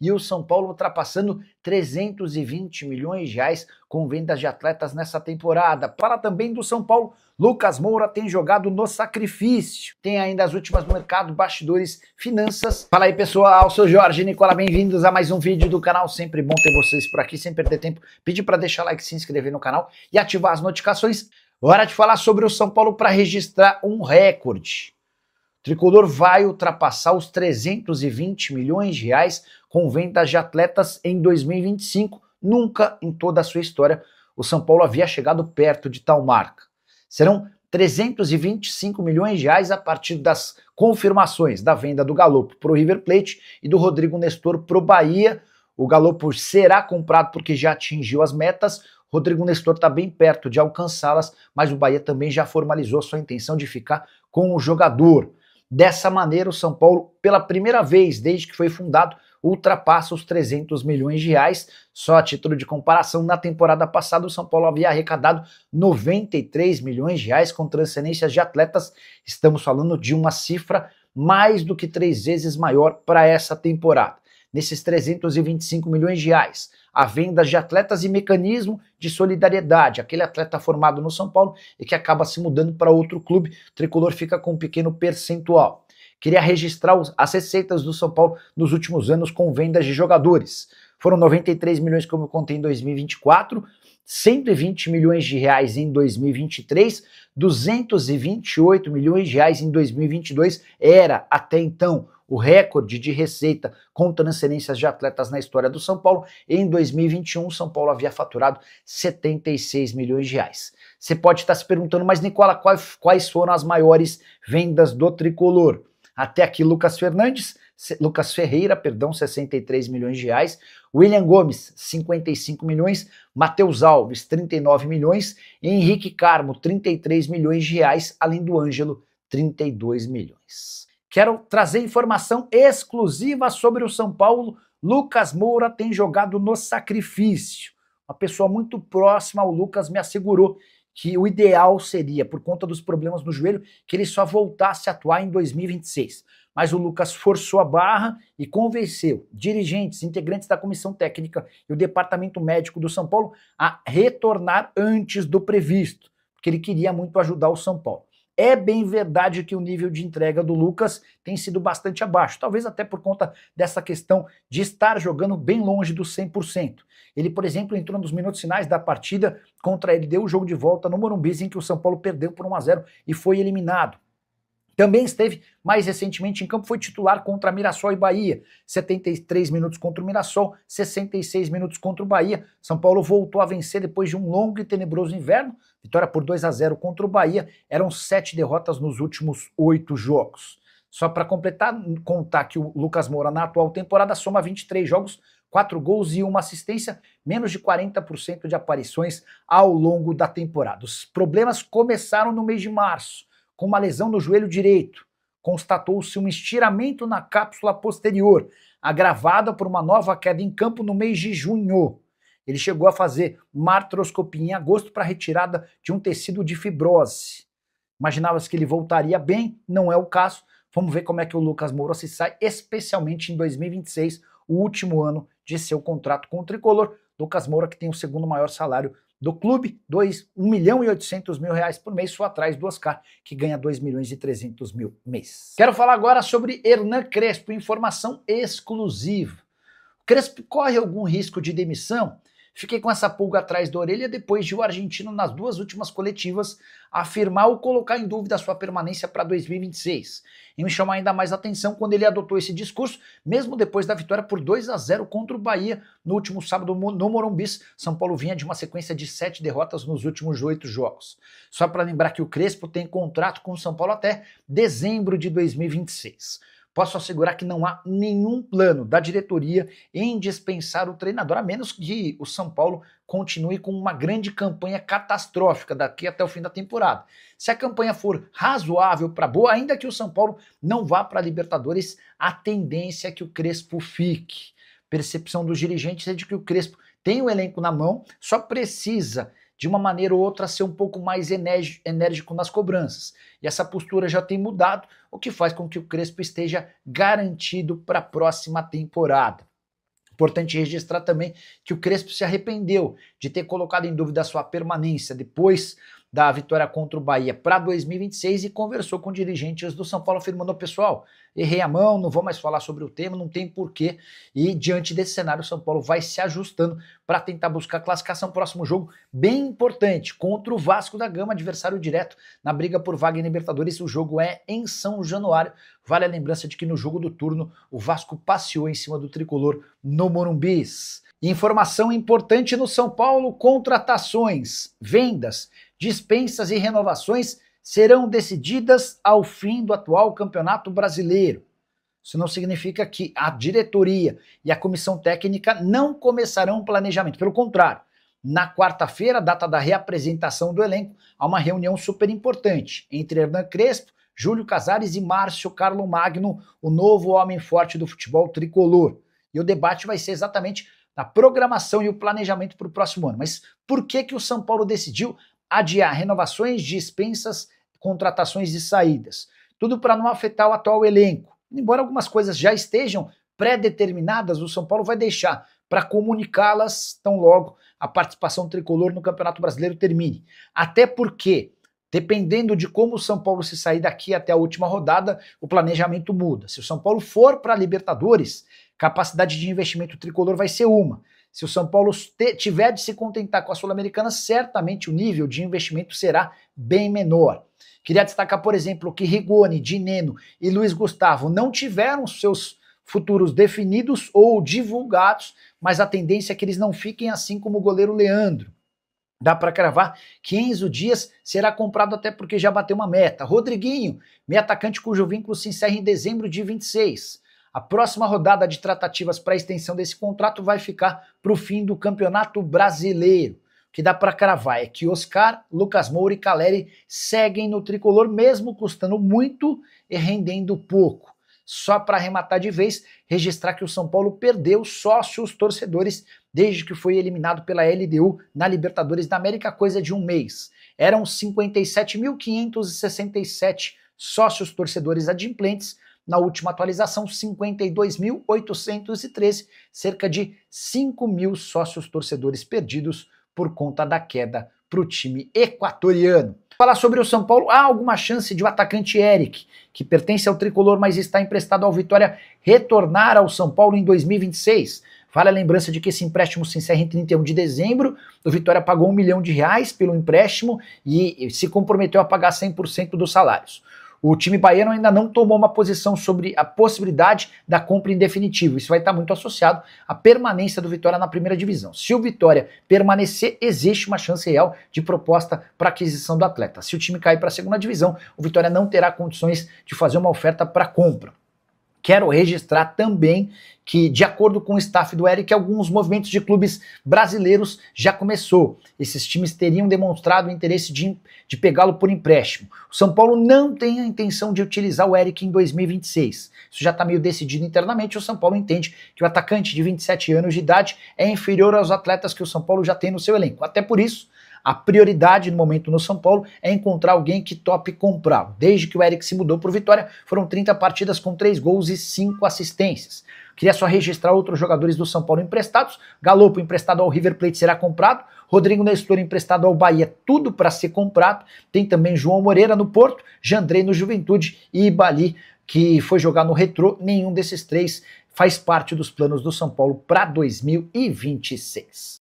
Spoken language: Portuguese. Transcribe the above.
e o São Paulo ultrapassando 320 milhões de reais com vendas de atletas nessa temporada. Fala também do São Paulo, Lucas Moura tem jogado no sacrifício. Tem ainda as últimas do mercado, bastidores, finanças. Fala aí pessoal, sou Jorge Nicola, bem-vindos a mais um vídeo do canal. Sempre bom ter vocês por aqui, sem perder tempo. Pedir para deixar like, se inscrever no canal e ativar as notificações. Hora de falar sobre o São Paulo para registrar um recorde. O tricolor vai ultrapassar os 320 milhões de reais com vendas de atletas em 2025. Nunca em toda a sua história o São Paulo havia chegado perto de tal marca. Serão 325 milhões de reais a partir das confirmações da venda do Galopo para o River Plate e do Rodrigo Nestor para o Bahia. O Galopo será comprado porque já atingiu as metas. Rodrigo Nestor está bem perto de alcançá-las, mas o Bahia também já formalizou sua intenção de ficar com o jogador. Dessa maneira, o São Paulo, pela primeira vez desde que foi fundado, ultrapassa os 300 milhões de reais. Só a título de comparação, na temporada passada o São Paulo havia arrecadado 93 milhões de reais com transferências de atletas. Estamos falando de uma cifra mais do que 3 vezes maior para essa temporada. Nesses 325 milhões de reais, a venda de atletas e mecanismo de solidariedade. Aquele atleta formado no São Paulo e que acaba se mudando para outro clube, o tricolor fica com um pequeno percentual. Queria registrar as receitas do São Paulo nos últimos anos com vendas de jogadores. Foram 93 milhões, como eu contei, em 2024, 120 milhões de reais em 2023, 228 milhões de reais em 2022, era até então o recorde de receita com transferências de atletas na história do São Paulo. Em 2021, o São Paulo havia faturado 76 milhões de reais. Você pode estar se perguntando, mas Nicola, quais foram as maiores vendas do tricolor? Até aqui, Lucas Ferreira, 63 milhões de reais, William Gomes, 55 milhões, Matheus Alves, 39 milhões, Henrique Carmo, 33 milhões de reais, além do Ângelo, 32 milhões. Quero trazer informação exclusiva sobre o São Paulo. Lucas Moura tem jogado no sacrifício. Uma pessoa muito próxima ao Lucas me assegurou que o ideal seria, por conta dos problemas no joelho, que ele só voltasse a atuar em 2026. Mas o Lucas forçou a barra e convenceu dirigentes, integrantes da comissão técnica e o departamento médico do São Paulo a retornar antes do previsto, porque ele queria muito ajudar o São Paulo. É bem verdade que o nível de entrega do Lucas tem sido bastante abaixo, talvez até por conta dessa questão de estar jogando bem longe do 100%. Ele, por exemplo, entrou nos minutos finais da partida contra ele, deu o jogo de volta no Morumbi, em que o São Paulo perdeu por 1-0 e foi eliminado. Também esteve mais recentemente em campo, foi titular contra Mirassol e Bahia, 73 minutos contra o Mirassol, 66 minutos contra o Bahia. São Paulo voltou a vencer depois de um longo e tenebroso inverno, vitória por 2-0 contra o Bahia, eram 7 derrotas nos últimos 8 jogos. Só para completar, contar que o Lucas Moura na atual temporada soma 23 jogos, 4 gols e 1 assistência, menos de 40% de aparições ao longo da temporada. Os problemas começaram no mês de março, com uma lesão no joelho direito. Constatou-se um estiramento na cápsula posterior, agravada por uma nova queda em campo no mês de junho. Ele chegou a fazer uma artroscopia em agosto para retirada de um tecido de fibrose. Imaginava-se que ele voltaria bem, não é o caso. Vamos ver como é que o Lucas Moura se sai, especialmente em 2026, o último ano de seu contrato com o tricolor. Lucas Moura, que tem o segundo maior salário do clube, 1.800.000 reais por mês, só atrás do Oscar, que ganha 2.300.000 mês. Quero falar agora sobre Hernan Crespo, informação exclusiva. O Crespo corre algum risco de demissão? Fiquei com essa pulga atrás da orelha depois de o argentino, nas 2 últimas coletivas, afirmar ou colocar em dúvida a sua permanência para 2026. E me chamou ainda mais a atenção quando ele adotou esse discurso, mesmo depois da vitória por 2-0 contra o Bahia no último sábado no Morumbi. São Paulo vinha de uma sequência de 7 derrotas nos últimos 8 jogos. Só para lembrar que o Crespo tem contrato com o São Paulo até dezembro de 2026. Posso assegurar que não há nenhum plano da diretoria em dispensar o treinador, a menos que o São Paulo continue com uma grande campanha catastrófica daqui até o fim da temporada. Se a campanha for razoável para boa, ainda que o São Paulo não vá para a Libertadores, a tendência é que o Crespo fique. Percepção dos dirigentes é de que o Crespo tem o elenco na mão, só precisa de uma maneira ou outra ser um pouco mais enérgico nas cobranças. E essa postura já tem mudado, o que faz com que o Crespo esteja garantido para a próxima temporada. Importante registrar também que o Crespo se arrependeu de ter colocado em dúvida a sua permanência depois da vitória contra o Bahia para 2026 e conversou com dirigentes do São Paulo afirmando: pessoal, errei a mão, não vou mais falar sobre o tema, não tem porquê. E diante desse cenário, o São Paulo vai se ajustando para tentar buscar classificação. Próximo jogo bem importante contra o Vasco da Gama, adversário direto na briga por vaga em Libertadores. O jogo é em São Januário. Vale a lembrança de que no jogo do turno o Vasco passeou em cima do tricolor no Morumbi. Informação importante no São Paulo: contratações, vendas, dispensas e renovações serão decididas ao fim do atual Campeonato Brasileiro. Isso não significa que a diretoria e a comissão técnica não começarão o planejamento. Pelo contrário, na quarta-feira, data da reapresentação do elenco, há uma reunião super importante entre Hernan Crespo, Júlio Casares e Márcio Carlo Magno, o novo homem forte do futebol tricolor. E o debate vai ser exatamente na programação e o planejamento para o próximo ano. Mas por que o São Paulo decidiu adiar renovações, dispensas, contratações e saídas? Tudo para não afetar o atual elenco. Embora algumas coisas já estejam pré-determinadas, o São Paulo vai deixar para comunicá-las tão logo a participação tricolor no Campeonato Brasileiro termine. Até porque, dependendo de como o São Paulo se sair daqui até a última rodada, o planejamento muda. Se o São Paulo for para a Libertadores, capacidade de investimento tricolor vai ser uma. Se o São Paulo tiver de se contentar com a Sul-Americana, certamente o nível de investimento será bem menor. Queria destacar, por exemplo, que Rigoni, Dineno e Luiz Gustavo não tiveram seus futuros definidos ou divulgados, mas a tendência é que eles não fiquem assim como o goleiro Leandro. Dá para cravar que Enzo Dias será comprado até porque já bateu uma meta. Rodriguinho, meio atacante cujo vínculo se encerra em dezembro de 26. A próxima rodada de tratativas para a extensão desse contrato vai ficar para o fim do Campeonato Brasileiro. O que dá para cravar é que Oscar, Lucas Moura e Caleri seguem no tricolor, mesmo custando muito e rendendo pouco. Só para arrematar de vez, registrar que o São Paulo perdeu sócios torcedores desde que foi eliminado pela LDU na Libertadores da América, coisa de um mês. Eram 57.567 sócios torcedores adimplentes. Na última atualização, 52.813, cerca de 5.000 sócios torcedores perdidos por conta da queda para o time equatoriano. Falar sobre o São Paulo, há alguma chance de o atacante Eric, que pertence ao tricolor, mas está emprestado ao Vitória, retornar ao São Paulo em 2026? Vale a lembrança de que esse empréstimo se encerra em 31 de dezembro, o Vitória pagou R$1 milhão pelo empréstimo e se comprometeu a pagar 100% dos salários. O time baiano ainda não tomou uma posição sobre a possibilidade da compra em definitivo. Isso vai estar muito associado à permanência do Vitória na primeira divisão. Se o Vitória permanecer, existe uma chance real de proposta para aquisição do atleta. Se o time cair para a segunda divisão, o Vitória não terá condições de fazer uma oferta para compra. Quero registrar também que, de acordo com o staff do Eric, alguns movimentos de clubes brasileiros já começou. Esses times teriam demonstrado o interesse de pegá-lo por empréstimo. O São Paulo não tem a intenção de utilizar o Eric em 2026. Isso já está meio decidido internamente. O São Paulo entende que o atacante de 27 anos de idade é inferior aos atletas que o São Paulo já tem no seu elenco. Até por isso, a prioridade no momento no São Paulo é encontrar alguém que tope comprá-lo. Desde que o Eric se mudou para o Vitória, foram 30 partidas com 3 gols e 5 assistências. Queria só registrar outros jogadores do São Paulo emprestados. Galopo emprestado ao River Plate será comprado. Rodrigo Nestor emprestado ao Bahia, tudo para ser comprado. Tem também João Moreira no Porto, Jandrei no Juventude e Ibali, que foi jogar no Retrô. Nenhum desses três faz parte dos planos do São Paulo para 2026.